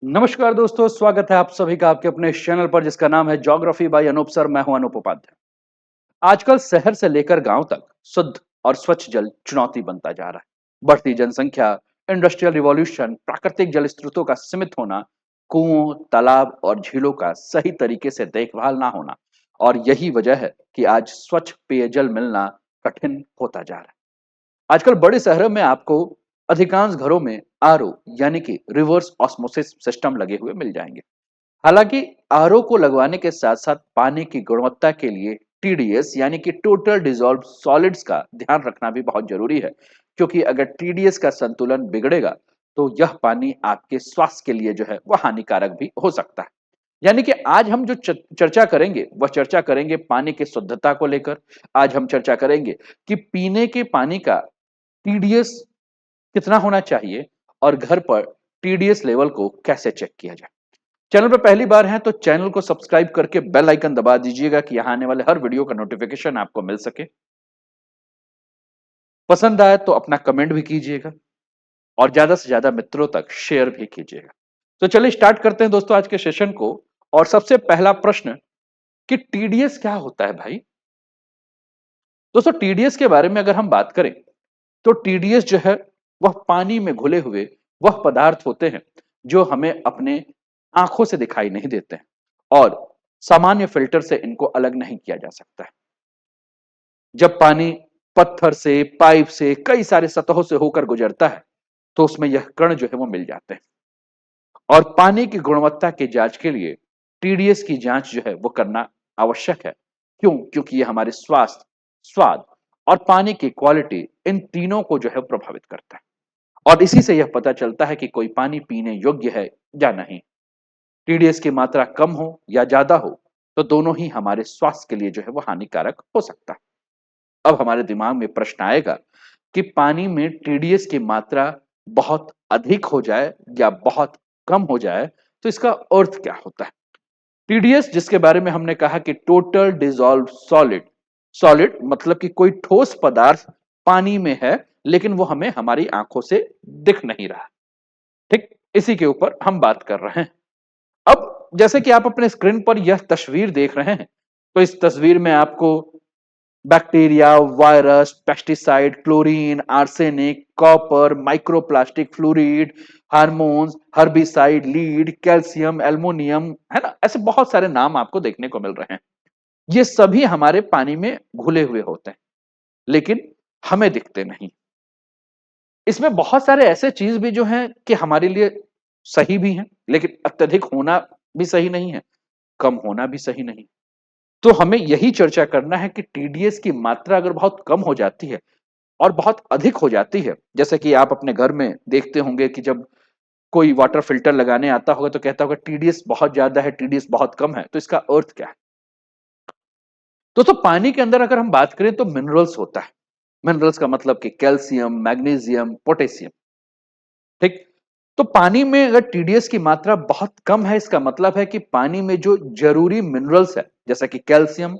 नमस्कार दोस्तों, स्वागत है आप सभी का आपके अपने इस चैनल पर जिसका नाम है ज्योग्राफी बाय अनूप सर। मैं हूं अनूप उपाध्याय। आजकल शहर से लेकर गांव तक शुद्ध और स्वच्छ जल चुनौती बनता जा रहा है। बढ़ती जनसंख्या, इंडस्ट्रियल रिवॉल्यूशन, प्राकृतिक जल स्रोतों का सीमित होना, कुओं, तालाब और झीलों का सही तरीके से देखभाल ना होना और यही वजह है कि आज स्वच्छ पेयजल मिलना कठिन होता जा रहा है। आजकल बड़े शहरों में आपको अधिकांश घरों में आरओ यानी कि रिवर्स ऑस्मोसिस सिस्टम लगे हुए मिल जाएंगे। हालांकि आरओ को लगवाने के साथ साथ पानी की गुणवत्ता के लिए टीडीएस यानी कि टोटल डिसॉल्व सॉलिड्स का ध्यान रखना भी बहुत जरूरी है, क्योंकि अगर टीडीएस का संतुलन बिगड़ेगा तो यह पानी आपके स्वास्थ्य के लिए जो है वह हानिकारक भी हो सकता है। यानी कि आज हम जो चर्चा करेंगे वह चर्चा करेंगे पानी की शुद्धता को लेकर। आज हम चर्चा करेंगे कि पीने के पानी का टीडीएस कितना होना चाहिए और घर पर टीडीएस लेवल को कैसे चेक किया जाए। चैनल पर पहली बार हैं तो चैनल को सब्सक्राइब करके बेल आइकन दबा दीजिएगा कि यहां आने वाले हर वीडियो का नोटिफिकेशन आपको मिल सके। पसंद आए तो अपना कमेंट भी कीजिएगा और ज्यादा से ज्यादा मित्रों तक शेयर भी कीजिएगा। तो चलिए स्टार्ट करते हैं दोस्तों आज के सेशन को। और सबसे पहला प्रश्न कि टीडीएस क्या होता है भाई। दोस्तों टीडीएस के बारे में अगर हम बात करें तो टीडीएस जो है वह पानी में घुले हुए वह पदार्थ होते हैं जो हमें अपने आंखों से दिखाई नहीं देते हैं और सामान्य फिल्टर से इनको अलग नहीं किया जा सकता है। जब पानी पत्थर से, पाइप से, कई सारे सतहों से होकर गुजरता है तो उसमें यह कण जो है वो मिल जाते हैं। और पानी की गुणवत्ता की जांच के लिए टीडीएस की जांच जो है वो करना आवश्यक है। क्यों? क्योंकि यह हमारे स्वास्थ्य, स्वाद और पानी की क्वालिटी इन तीनों को जो है प्रभावित करता है। और इसी से यह पता चलता है कि कोई पानी पीने योग्य है या नहीं। टीडीएस की मात्रा कम हो या ज्यादा हो तो दोनों ही हमारे स्वास्थ्य के लिए जो है वो हानिकारक हो सकता है। अब हमारे दिमाग में प्रश्न आएगा कि पानी में टीडीएस की मात्रा बहुत अधिक हो जाए या बहुत कम हो जाए तो इसका अर्थ क्या होता है। टीडीएस जिसके बारे में हमने कहा कि टोटल डिसॉल्व सॉलिड, सॉलिड मतलब कि कोई ठोस पदार्थ पानी में है लेकिन वो हमें हमारी आंखों से दिख नहीं रहा। ठीक इसी के ऊपर हम बात कर रहे हैं। अब जैसे कि आप अपने स्क्रीन पर यह तस्वीर देख रहे हैं तो इस तस्वीर में आपको bacteria, virus, pesticide, chlorine, arsenic, copper, microplastic, fluoride, hormones, herbicide, lead, calcium, aluminium, है ना, ऐसे बहुत सारे नाम आपको देखने को मिल रहे हैं। ये सभी हमारे पानी में घुले हुए होते हैं लेकिन हमें दिखते नहीं। इसमें बहुत सारे ऐसे चीज भी जो हैं कि हमारे लिए सही भी हैं लेकिन अत्यधिक होना भी सही नहीं है, कम होना भी सही नहीं। तो हमें यही चर्चा करना है कि टीडीएस की मात्रा अगर बहुत कम हो जाती है और बहुत अधिक हो जाती है, जैसे कि आप अपने घर में देखते होंगे कि जब कोई वाटर फिल्टर लगाने आता होगा तो कहता होगा टीडीएस बहुत ज्यादा है, टीडीएस बहुत कम है, तो इसका अर्थ क्या है। तो पानी के अंदर अगर हम बात करें तो मिनरल्स होता है। मिनरल्स का मतलब कि कैल्शियम, मैग्नीशियम, पोटेशियम। ठीक, तो पानी में अगर टीडीएस की मात्रा बहुत कम है इसका मतलब है कि पानी में जो जरूरी मिनरल्स है जैसा कि कैल्शियम,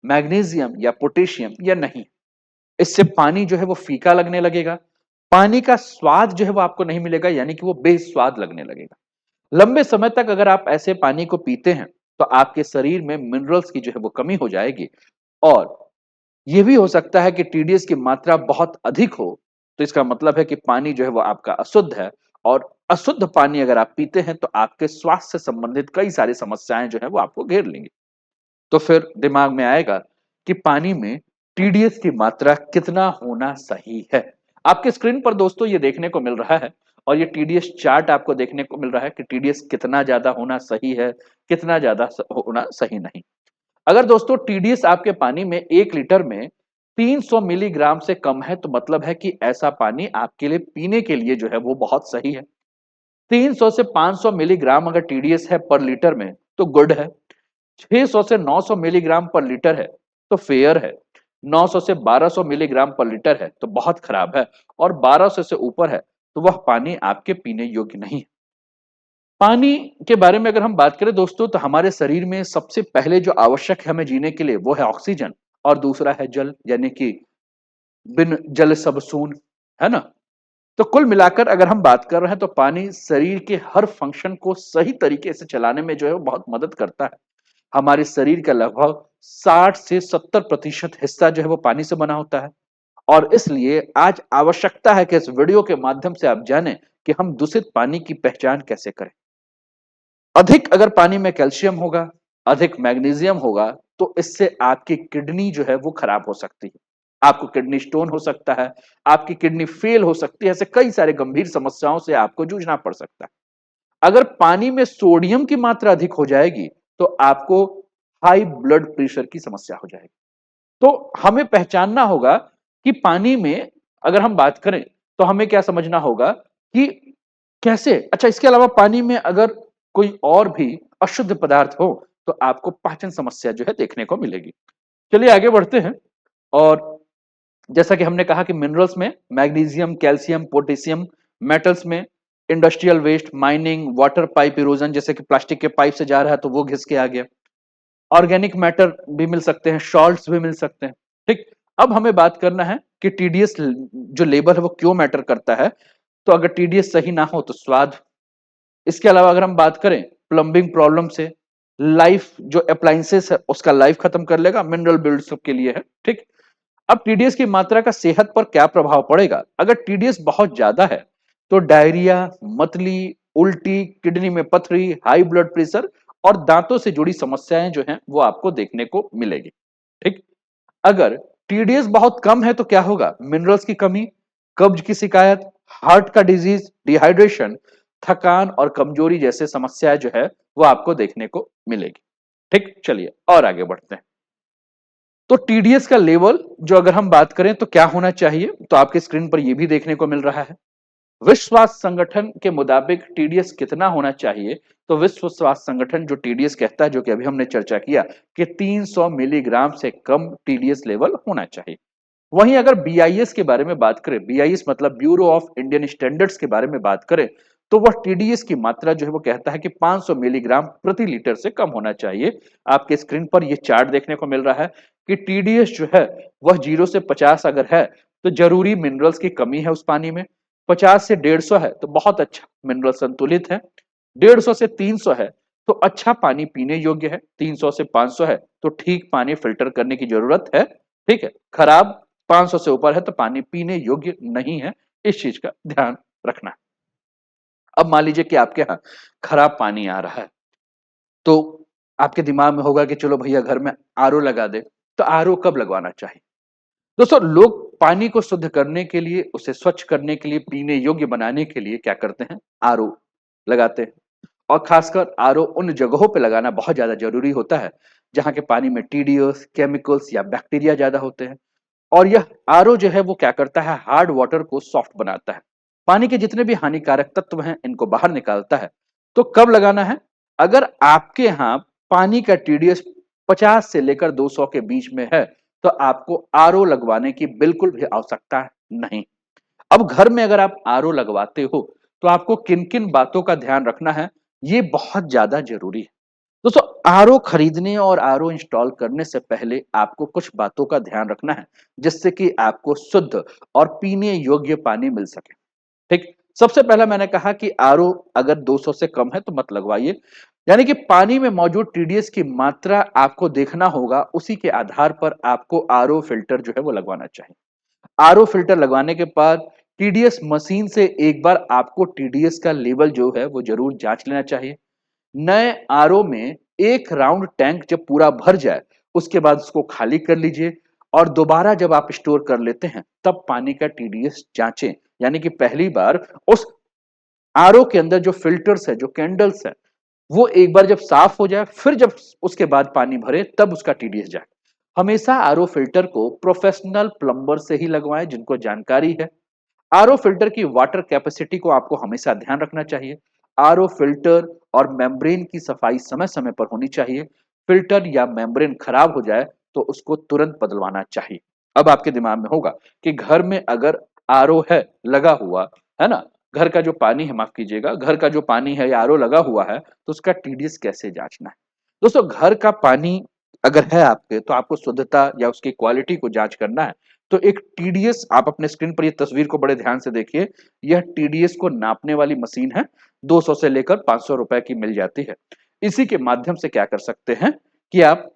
मैग्नीशियम या पोटेशियम या नहीं, इससे पानी जो है वो फीका लगने लगेगा। पानी का स्वाद जो है वो आपको नहीं मिलेगा, यानी कि वो बेस्वाद लगने लगेगा। लंबे समय तक अगर आप ऐसे पानी को पीते हैं तो आपके शरीर में मिनरल्स की जो है वो कमी हो जाएगी। और यह भी हो सकता है कि टीडीएस की मात्रा बहुत अधिक हो तो इसका मतलब है कि पानी जो है वो आपका अशुद्ध है। और अशुद्ध पानी अगर आप पीते हैं तो आपके स्वास्थ्य से संबंधित कई सारी समस्याएं जो है वो आपको घेर लेंगी। तो फिर दिमाग में आएगा कि पानी में टीडीएस की मात्रा कितना होना सही है। आपके स्क्रीन पर दोस्तों ये देखने को मिल रहा है और ये टीडीएस चार्ट आपको देखने को मिल रहा है कि टीडीएस कितना ज्यादा होना सही है, कितना ज्यादा होना सही नहीं। अगर दोस्तों टीडीएस आपके पानी में 1 लीटर में 300 मिलीग्राम से कम है तो मतलब है कि ऐसा पानी आपके लिए पीने के लिए जो है वो बहुत सही है। 300 से 500 मिलीग्राम अगर टीडीएस है पर लीटर में तो गुड है। 600 से 900 मिलीग्राम पर लीटर है तो फेयर है। 900 से 1200 मिलीग्राम पर लीटर है तो बहुत खराब है। और 1200 से ऊपर है तो वह पानी आपके पीने योग्य नहीं है। पानी के बारे में अगर हम बात करें दोस्तों तो हमारे शरीर में सबसे पहले जो आवश्यक है हमें जीने के लिए वो है ऑक्सीजन और दूसरा है जल, यानी कि बिन जल सब सून, है ना। तो कुल मिलाकर अगर हम बात कर रहे हैं तो पानी शरीर के हर फंक्शन को सही तरीके से चलाने में जो है वो बहुत मदद करता है। हमारे शरीर का लगभग 60 से 70% हिस्सा जो है वो पानी से बना होता है। और इसलिए आज आवश्यकता है कि इस वीडियो के माध्यम से आप जानें कि हम दूषित पानी की पहचान कैसे करें। अधिक अगर पानी में कैल्शियम होगा, अधिक मैग्नीशियम होगा, तो इससे आपकी किडनी जो है वो खराब हो सकती है। आपको किडनी स्टोन हो सकता है, आपकी किडनी फेल हो सकती है, ऐसे कई सारे गंभीर समस्याओं से आपको जूझना पड़ सकता है। अगर पानी में सोडियम की मात्रा अधिक हो जाएगी, तो आपको हाई ब्लड प्रेशर की समस्या हो जाएगी। तो हमें पहचानना होगा कि पानी में अगर हम बात करें, तो हमें क्या समझना होगा कि कैसे अच्छा इसके अलावा पानी में अगर कोई और भी अशुद्ध पदार्थ हो, तो आपको पाचन समस्या जो है देखने को मिलेगी। चलिए आगे बढ़ते हैं। और जैसा कि हमने कहा कि मिनरल्स में मैग्नीशियम, कैल्शियम, पोटेशियम, मेटल्स में industrial waste, mining, water pipe erosion, जैसे कि प्लास्टिक के पाइप से जा रहा है तो वो घिस के आ गया। ऑर्गेनिक मैटर भी मिल सकते हैं, सॉल्ट्स भी मिल सकते हैं। ठीक। अब हमें बात करना है कि टीडीएस जो लेवल है वो क्यों मैटर करता है। तो अगर टीडीएस सही ना हो तो स्वाद। इसके अलावा अगर हम बात करें प्लम्बिंग प्रॉब्लम से, लाइफ जो अप्लायंसेस है उसका लाइफ खत्म कर लेगा, मिनरल बिल्डअप के लिए है। ठीक। अब टीडीएस की मात्रा का सेहत पर क्या प्रभाव पड़ेगा। अगर टीडीएस बहुत ज्यादा है तो डायरिया, मतली, उल्टी, किडनी में पथरी, हाई ब्लड प्रेशर और दांतों से जुड़ी समस्याएं जो हैं वो आपको देखने को मिलेगी। ठीक। अगर टीडीएस बहुत कम है तो क्या होगा, मिनरल्स की कमी, कब्ज की शिकायत, हार्ट का डिजीज, डिहाइड्रेशन, थकान और कमजोरी जैसे समस्याएं जो है वो आपको देखने को मिलेगी। ठीक। चलिए और आगे बढ़ते हैं। तो टीडीएस का लेवल जो अगर हम बात करें तो क्या होना चाहिए, तो आपके स्क्रीन पर यह भी देखने को मिल रहा है। विश्व स्वास्थ्य संगठन के मुताबिक टीडीएस कितना होना चाहिए। तो विश्व स्वास्थ्य संगठन जो टीडीएस कहता है, जो कि अभी हमने चर्चा किया कि 300 मिलीग्राम से कम टीडीएस लेवल होना चाहिए। वहीं अगर बीआईएस के बारे में बात करें, बीआईएस मतलब ब्यूरो ऑफ इंडियन स्टैंडर्ड्स के बारे में बात करें, तो वह टीडीएस की मात्रा जो है वो कहता है कि 500 मिलीग्राम प्रति लीटर से कम होना चाहिए। आपके स्क्रीन पर यह चार्ट देखने को मिल रहा है कि टीडीएस जो है वह 0 से 50 अगर है तो जरूरी मिनरल्स की कमी है उस पानी में। 50 से 150 है तो बहुत अच्छा, मिनरल संतुलित है। 150 से 300 है तो अच्छा पानी पीने योग्य है। 300 से 500 है तो ठीक पानी फिल्टर करने की जरूरत है। ठीक है। खराब 500 से ऊपर है तो पानी पीने योग्य नहीं है। इस चीज का ध्यान रखना है। अब मान लीजिए कि आपके यहाँ खराब पानी आ रहा है, तो आपके दिमाग में होगा कि चलो भैया घर में आरओ लगा दे। तो आरओ कब लगवाना चाहिए। दोस्तों, लोग पानी को शुद्ध करने के लिए, उसे स्वच्छ करने के लिए, पीने योग्य बनाने के लिए क्या करते हैं, आरओ लगाते हैं। और खासकर आरओ उन जगहों पे लगाना बहुत ज्यादा जरूरी होता है जहां के पानी में टीडीएस, केमिकल्स या बैक्टीरिया ज्यादा होते हैं। और यह आरओ जो है वो क्या करता है, हार्ड वाटर को सॉफ्ट बनाता है, पानी के जितने भी हानिकारक तत्व हैं इनको बाहर निकालता है। तो कब लगाना है, अगर आपके यहाँ पानी का टीडीएस 50 से लेकर 200 के बीच में है तो आपको आरओ लगवाने की बिल्कुल भी आवश्यकता नहीं। अब घर में अगर आप आरओ लगवाते हो तो आपको किन किन बातों का ध्यान रखना है, ये बहुत ज्यादा जरूरी है। दोस्तों, आरओ खरीदने और आरओ इंस्टॉल करने से पहले आपको कुछ बातों का ध्यान रखना है जिससे कि आपको शुद्ध और पीने योग्य पानी मिल सके। ठीक। सबसे पहला मैंने कहा कि आरओ अगर 200 से कम है तो मत लगवाइए। यानी कि पानी में मौजूद टीडीएस की मात्रा आपको देखना होगा, उसी के आधार पर आपको आरओ फिल्टर जो है वो लगवाना चाहिए। आरओ फिल्टर लगवाने के बाद टीडीएस मशीन से एक बार आपको टीडीएस का लेवल जो है वो जरूर जांच लेना चाहिए। नए आरओ में एक राउंड टैंक जब पूरा भर जाए उसके बाद उसको खाली कर लीजिए और दोबारा जब आप स्टोर कर लेते हैं तब पानी का टीडीएस जांचें। यानी कि पहली बार उस आरओ के अंदर जो फिल्टर्स है, जो कैंडल्स है, वो एक बार जब साफ हो जाए फिर जब उसके बाद पानी भरे तब उसका टीडीएस जाए। हमेशा आरओ फिल्टर को प्रोफेशनल प्लम्बर से ही लगवाएं जिनको जानकारी है। आरओ फिल्टर की वाटर कैपेसिटी को आपको हमेशा ध्यान रखना चाहिए। आरओ फिल्टर और मेम्ब्रेन की सफाई समय समय पर होनी चाहिए। फिल्टर या मेम्ब्रेन खराब हो जाए तो उसको तुरंत बदलवाना चाहिए। अब आपके दिमाग में होगा कि घर में अगर आरओ है लगा हुआ, है ना, घर का जो पानी है, माफ कीजिएगा, घर का जो पानी है या आरओ लगा हुआ है तो उसका टीडीएस कैसे जांचना है। दोस्तों, घर का पानी अगर है आपके तो आपको शुद्धता या उसकी क्वालिटी को जांच करना है। तो एक टीडीएस, आप अपने स्क्रीन पर ये तस्वीर को बड़े ध्यान से देखिए, यह टीडीएस को नापने वाली मशीन है, 200 से लेकर 500 रुपए की मिल जाती है। इसी के माध्यम से क्या कर सकते हैं कि आप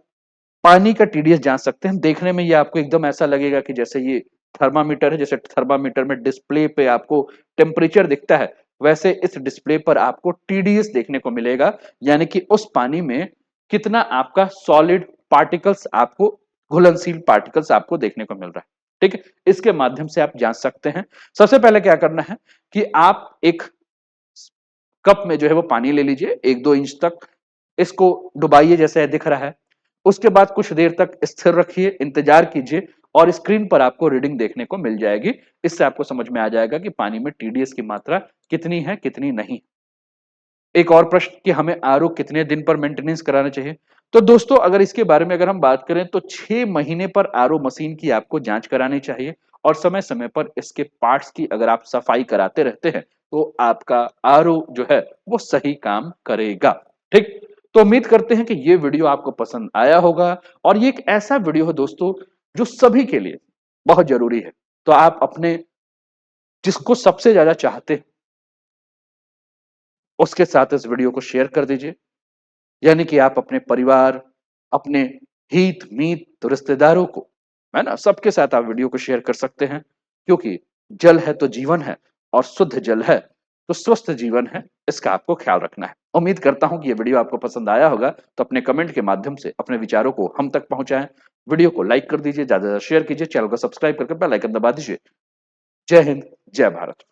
पानी का टीडीएस जान सकते हैं। देखने में ये आपको एकदम ऐसा लगेगा कि जैसे ये थर्मामीटर है, जैसे थर्मामीटर में डिस्प्ले पे आपको टेम्परेचर दिखता है, वैसे इस डिस्प्ले पर आपको टीडीएस देखने को मिलेगा, यानी कि उस पानी में कितना आपका सॉलिड पार्टिकल्स आपको, घुलनशील पार्टिकल्स आपको देखने को मिल रहा है। ठीक है, इसके माध्यम से आप जांच सकते हैं। सबसे पहले क्या करना है कि आप एक कप में जो है वो पानी ले लीजिए, 1-2 इंच तक इसको डुबाइए जैसे दिख रहा है। उसके बाद कुछ देर तक स्थिर रखिए, इंतजार कीजिए और स्क्रीन पर आपको रीडिंग देखने को मिल जाएगी। इससे आपको समझ में आ जाएगा कि पानी में टीडीएस की मात्रा कितनी है, कितनी नहीं। एक और प्रश्न कि हमें आरओ कितने दिन पर मेंटेनेंस कराना चाहिए? तो दोस्तों अगर इसके बारे में अगर हम बात करें तो 6 महीने पर आरओ मशीन की आपको जांच करानी चाहिए और समय-समय पर इसके पार्ट्स की अगर आप सफाई कराते रहते हैं, तो आपका आरओ जो है वो सही काम करेगा। ठीक? तो उम्मीद करते हैं कि ये वीडियो आपको पसंद आया होगा और ये एक ऐसा वीडियो है दोस्तों जो सभी के लिए बहुत जरूरी है। तो आप अपने जिसको सबसे ज्यादा चाहते हैं उसके साथ इस वीडियो को शेयर कर दीजिए, यानी कि आप अपने परिवार, अपने हित-मीत रिश्तेदारों को, है ना? सबके साथ आप वीडियो को शेयर कर सकते हैं, क्योंकि जल है तो जीवन है और शुद्ध जल है तो स्वस्थ जीवन है, इसका आपको ख्याल रखना है। उम्मीद करता हूँ कि ये वीडियो आपको पसंद आया होगा, तो अपने कमेंट के माध्यम से अपने विचारों को हम तक पहुँचाएँ। वीडियो को लाइक कर दीजिए, ज़्यादा से ज़्यादा शेयर कीजिए, चैनल को सब्सक्राइब करके बेल आइकन दबा दीजिए। जय हिंद, जय भारत।